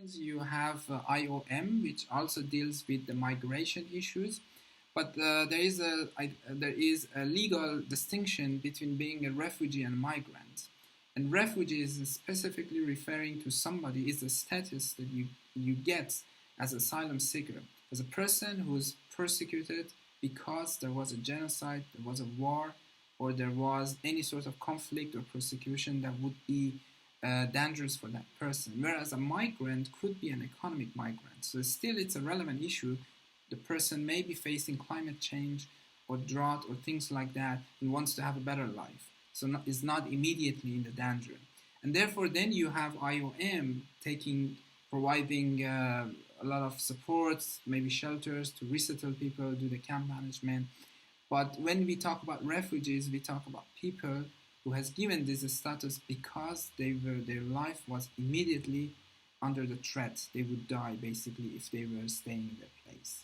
You have IOM, which also deals with the migration issues, but there is a legal distinction between being a refugee and migrant. And refugee is specifically referring to somebody, is the status that you get as asylum seeker, as a person who's persecuted because there was a genocide, there was a war, or there was any sort of conflict or persecution that would be dangerous for that person. Whereas a migrant could be an economic migrant. So still it's a relevant issue. The person may be facing climate change or drought or things like that and wants to have a better life. So is not immediately in the danger. And therefore then you have IOM providing a lot of supports, maybe shelters to resettle people, do the camp management. But when we talk about refugees, we talk about people who has given this status because their life was immediately under the threat. They would die basically if they were staying in their place.